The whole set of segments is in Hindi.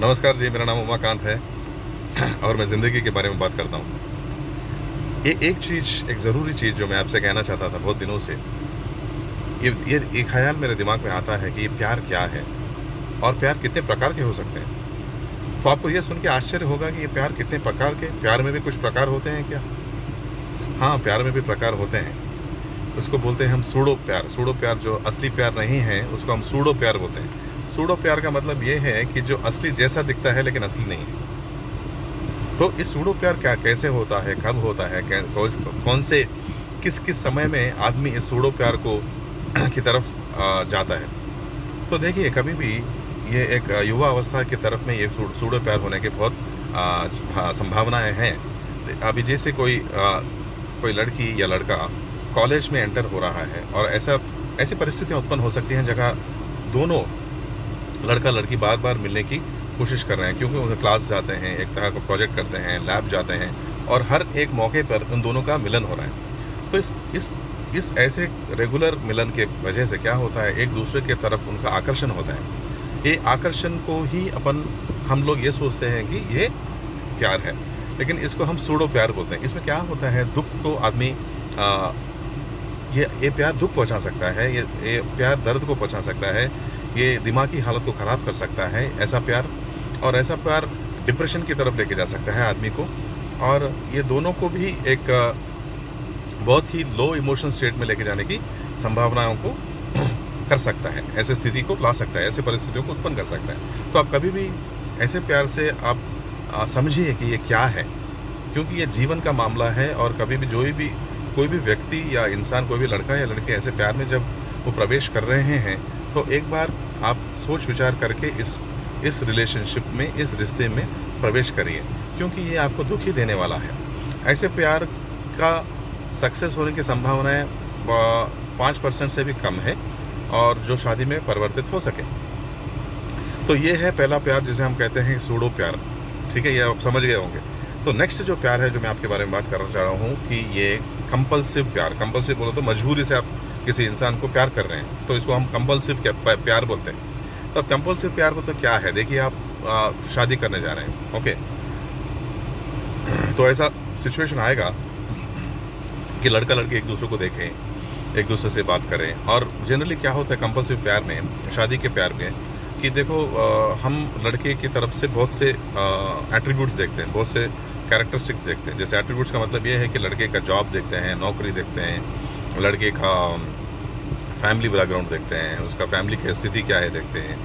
नमस्कार जी, मेरा नाम उमाकांत है और मैं ज़िंदगी के बारे में बात करता हूँ। एक ज़रूरी चीज़ जो मैं आपसे कहना चाहता था बहुत दिनों से, ये एक ख़्याल मेरे दिमाग में आता है कि ये प्यार क्या है और प्यार कितने प्रकार के हो सकते हैं। तो आपको ये सुन के आश्चर्य होगा कि ये प्यार कितने प्रकार के, प्यार में भी कुछ प्रकार होते हैं क्या? हाँ, प्यार में भी प्रकार होते हैं। उसको बोलते हैं हम सूडो प्यार। सूडो प्यार जो असली प्यार नहीं है, उसको हम सूडो प्यार बोलते हैं। सूडो प्यार का मतलब ये है कि जो असली जैसा दिखता है लेकिन असली नहीं है। तो इस सूडो प्यार क्या, कैसे होता है, कब होता है, कौन से किस किस समय में आदमी इस सूडो प्यार को की तरफ जाता है। तो देखिए, कभी भी ये एक युवा अवस्था की तरफ में ये सूडो प्यार होने के बहुत संभावनाएं हैं। अभी जैसे कोई लड़की या लड़का कॉलेज में एंटर हो रहा है और ऐसी परिस्थितियां उत्पन्न हो सकती हैं जगह दोनों लड़का लड़की बार बार मिलने की कोशिश कर रहे हैं, क्योंकि उन्हें क्लास जाते हैं, एक तरह का प्रोजेक्ट करते हैं, लैब जाते हैं और हर एक मौके पर उन दोनों का मिलन हो रहा है। तो इस ऐसे रेगुलर मिलन के वजह से क्या होता है, एक दूसरे के तरफ उनका आकर्षण होता है। ये आकर्षण को ही हम लोग ये सोचते हैं कि ये प्यार है, लेकिन इसको हम सूडो प्यार बोलते हैं। इसमें क्या होता है, दुख को आदमी ये प्यार दुख पहुंचा सकता है, ये प्यार दर्द को पहुंचा सकता है, ये दिमागी हालत को ख़राब कर सकता है ऐसा प्यार डिप्रेशन की तरफ लेके जा सकता है आदमी को। और ये दोनों को भी एक बहुत ही लो इमोशनल स्टेट में लेके जाने की संभावनाओं को कर सकता है, ऐसे स्थिति को ला सकता है, ऐसे परिस्थितियों को उत्पन्न कर सकता है। तो आप कभी भी ऐसे प्यार से आप समझिए कि ये क्या है, क्योंकि ये जीवन का मामला है। और कभी भी कोई भी व्यक्ति या इंसान, कोई भी लड़का या लड़की ऐसे प्यार में जब वो प्रवेश कर रहे हैं, तो एक बार आप सोच विचार करके इस रिलेशनशिप में, इस रिश्ते में प्रवेश करिए, क्योंकि ये आपको दुख ही देने वाला है। ऐसे प्यार का सक्सेस होने की संभावनाएं 5% से भी कम है और जो शादी में परिवर्तित हो सके। तो ये है पहला प्यार, जिसे हम कहते हैं सूडो प्यार। ठीक है, ये आप समझ गए होंगे। तो नेक्स्ट जो प्यार है जो मैं आपके बारे में बात करना चाह रहा हूँ कि ये कंपल्सिव प्यार। कंपल्सिव बोलो तो मजबूरी से आप किसी इंसान को प्यार कर रहे हैं, तो इसको हम कंपल्सिव प्यार बोलते हैं। तो अब कंपल्सिव प्यार तो क्या है, देखिए आप शादी करने जा रहे हैं, ओके, तो ऐसा सिचुएशन आएगा कि लड़का लड़की एक दूसरे को देखें, एक दूसरे से बात करें। और जनरली क्या होता है कंपल्सिव प्यार में, शादी के प्यार में, कि देखो हम लड़के की तरफ से बहुत से एट्रीब्यूट्स देखते हैं, बहुत से कैरेक्टरिस्टिक्स देखते हैं। जैसे एट्रीब्यूट्स का मतलब ये है कि लड़के का जॉब देखते हैं, नौकरी देखते हैं, लड़के का फैमिली बैकग्राउंड देखते हैं, उसका फैमिली की स्थिति क्या है देखते हैं।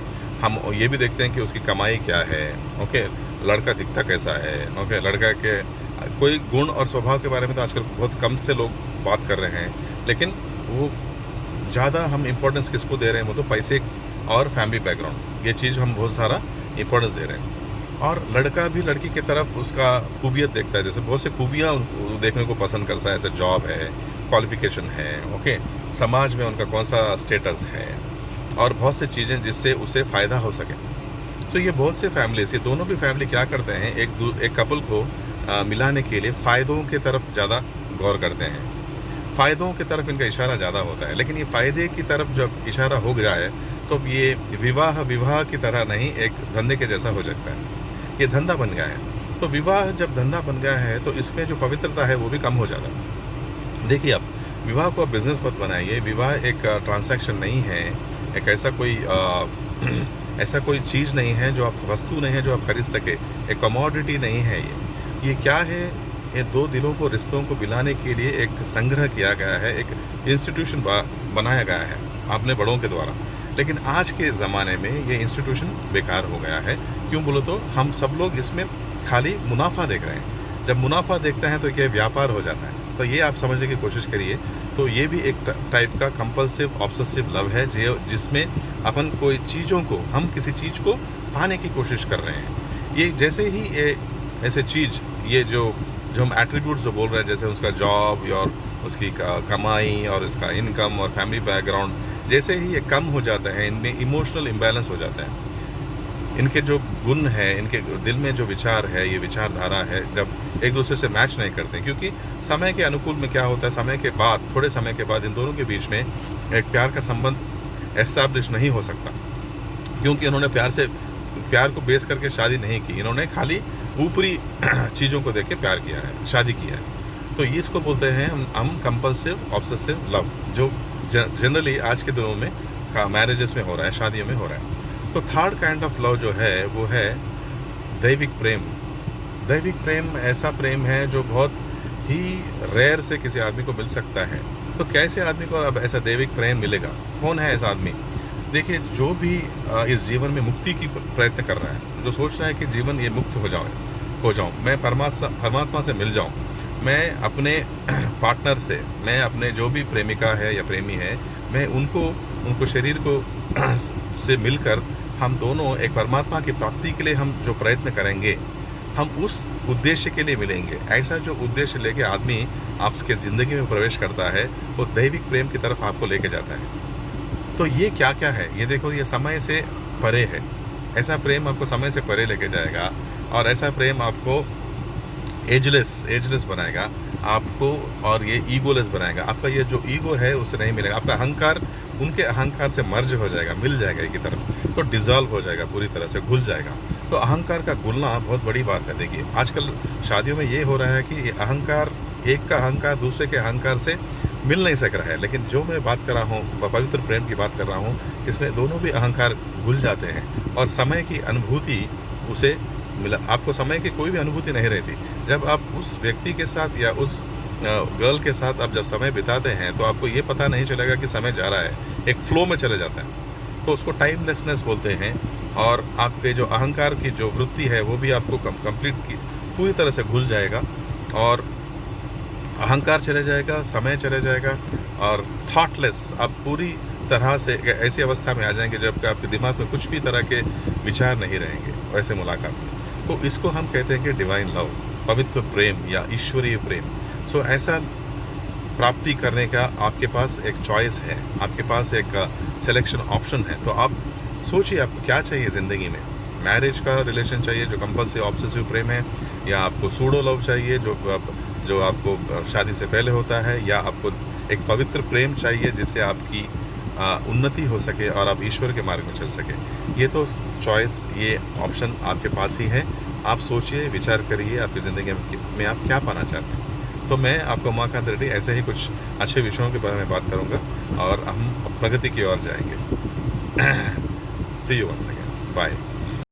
हम ये भी देखते हैं कि उसकी कमाई क्या है, ओके, लड़का दिखता कैसा है, ओके, लड़का के कोई गुण और स्वभाव के बारे में तो आजकल बहुत कम से लोग बात कर रहे हैं, लेकिन वो ज़्यादा हम इम्पोर्टेंस किसको दे रहे हैं, वो तो पैसे और फैमिली बैकग्राउंड, ये चीज़ हम बहुत सारा इम्पोर्टेंस दे रहे हैं। और लड़का भी लड़की की तरफ उसका खूबियत देखता है, जैसे बहुत से खूबियाँ देखने को पसंद करता है, जैसे जॉब है, क्वालिफिकेशन है, ओके, समाज में उनका कौन सा स्टेटस है और बहुत सी चीज़ें जिससे उसे फ़ायदा हो सके। तो ये बहुत से फैमिलीज, ये दोनों भी फैमिली क्या करते हैं, एक कपल को मिलाने के लिए फ़ायदों की तरफ ज़्यादा गौर करते हैं, फ़ायदों की तरफ इनका इशारा ज़्यादा होता है। लेकिन ये फ़ायदे की तरफ जब इशारा हो जाए तो ये विवाह की तरह नहीं, एक धंधे के जैसा हो जाता है, ये धंधा बन गया है। तो विवाह जब धंधा बन गया है तो इसमें जो पवित्रता है वो भी कम हो जाता है। देखिए, आप विवाह को बिज़नेस मत बनाइए। विवाह एक ट्रांसैक्शन नहीं है, एक ऐसा कोई चीज़ नहीं है, जो आप वस्तु नहीं है जो आप खरीद सके, एक कमोडिटी नहीं है। ये क्या है, ये दो दिलों को, रिश्तों को मिलाने के लिए एक संग्रह किया गया है, एक इंस्टीट्यूशन बनाया गया है अपने बड़ों के द्वारा। लेकिन आज के ज़माने में ये इंस्टीट्यूशन बेकार हो गया है। क्यों बोलो तो हम सब लोग इसमें खाली मुनाफा देख रहे हैं। जब मुनाफा देखते हैं तो ये व्यापार हो जाता है। तो ये आप समझने की कोशिश करिए। तो ये भी एक टाइप का कंपल्सिव ऑब्सेसिव लव है, जिसमें अपन कोई चीज़ों को, हम किसी चीज़ को पाने की कोशिश कर रहे हैं। ये जैसे ही ये ऐसे चीज़, ये जो हम एट्रीब्यूट्स जो बोल रहे हैं, जैसे उसका जॉब और उसकी कमाई और इसका इनकम और फैमिली बैकग्राउंड, जैसे ही ये कम हो जाता है, इनमें इमोशनल इम्बैलेंस हो जाता है। इनके जो गुण है, इनके दिल में जो विचार है, ये विचारधारा है, जब एक दूसरे से मैच नहीं करते, क्योंकि समय के अनुकूल में क्या होता है, समय के बाद, थोड़े समय के बाद इन दोनों के बीच में एक प्यार का संबंध एस्टैब्लिश नहीं हो सकता, क्योंकि उन्होंने प्यार से प्यार को बेस करके शादी नहीं की, इन्होंने खाली ऊपरी चीज़ों को देख के प्यार किया है, शादी किया है। तो ये इसको बोलते हैं हम कंपल्सिव ऑब्सेसिव लव, जो जनरली आज के दिनों में मैरिजेस में हो रहा है, शादियों में हो रहा है। तो थर्ड काइंड ऑफ लव जो है वो है दैविक प्रेम। दैविक प्रेम ऐसा प्रेम है जो बहुत ही रेयर से किसी आदमी को मिल सकता है। तो कैसे आदमी को अब ऐसा दैविक प्रेम मिलेगा? कौन है ऐसा आदमी? देखिए, जो भी इस जीवन में मुक्ति की प्रयत्न कर रहा है, जो सोच रहा है कि जीवन ये मुक्त हो जाऊँ, मैं परमात्मा से मिल जाऊँ, मैं अपने पार्टनर से, मैं अपने जो भी प्रेमिका है या प्रेमी है, मैं उनको शरीर को से मिलकर हम दोनों एक परमात्मा की प्राप्ति के लिए हम जो प्रयत्न करेंगे, हम उस उद्देश्य के लिए मिलेंगे। ऐसा जो उद्देश्य लेके आदमी आपके ज़िंदगी में प्रवेश करता है, वो दैविक प्रेम की तरफ आपको लेके जाता है। तो ये क्या क्या है? ये देखो, ये समय से परे है। ऐसा प्रेम आपको समय से परे लेके जाएगा, और ऐसा प्रेम आपको एजलेस बनाएगा आपको, और ये ईगोलेस बनाएगा। आपका ये जो ईगो है उससे नहीं मिलेगा, आपका अहंकार उनके अहंकार से मर्ज हो जाएगा, मिल जाएगा एक ही तरफ, तो डिज़ोल्व हो जाएगा, पूरी तरह से घुल जाएगा। तो अहंकार का घुलना बहुत बड़ी बात है। देखिए, आजकल शादियों में ये हो रहा है कि ये अहंकार, एक का अहंकार दूसरे के अहंकार से मिल नहीं सक रहा है। लेकिन जो मैं बात कर रहा हूँ, पवित्र प्रेम की बात कर रहा हूँ, इसमें दोनों भी अहंकार घुल जाते हैं और समय की अनुभूति उसे मिला। आपको समय की कोई भी अनुभूति नहीं रहती। जब आप उस व्यक्ति के साथ या उस गर्ल के साथ आप जब समय बिताते हैं, तो आपको ये पता नहीं चलेगा कि समय जा रहा है, एक फ्लो में चले जाता है। तो उसको टाइमलेसनेस बोलते हैं। और आपके जो अहंकार की जो वृत्ति है वो भी आपको कंप्लीट की पूरी तरह से घुल जाएगा, और अहंकार चले जाएगा, समय चले जाएगा, और थॉटलेस आप पूरी तरह से ऐसी अवस्था में आ जाएंगे जब आपके दिमाग में कुछ भी तरह के विचार नहीं रहेंगे वैसे मुलाकात में। तो इसको हम कहते हैं कि डिवाइन लव, पवित्र प्रेम या ईश्वरीय प्रेम। सो ऐसा प्राप्ति करने का आपके पास एक चॉइस है, आपके पास एक सिलेक्शन ऑप्शन है। तो आप सोचिए, आपको क्या चाहिए ज़िंदगी में? मैरिज का रिलेशन चाहिए जो कंपल्सिव ऑब्सेसिव प्रेम है, या आपको सूडो लव चाहिए जो आपको शादी से पहले होता है, या आपको एक पवित्र प्रेम चाहिए जिससे आपकी उन्नति हो सके और आप ईश्वर के मार्ग में चल सके? ये तो चॉइस, ये ऑप्शन आपके पास ही है। आप सोचिए, विचार करिए, आपकी ज़िंदगी में आप क्या पाना चाहते हैं। सो मैं आपको उमाकांत रेड्डी ऐसे ही कुछ अच्छे विषयों के बारे में बात करूँगा, और हम प्रगति की ओर जाएंगे। सी यू वंस अगेन, बाय।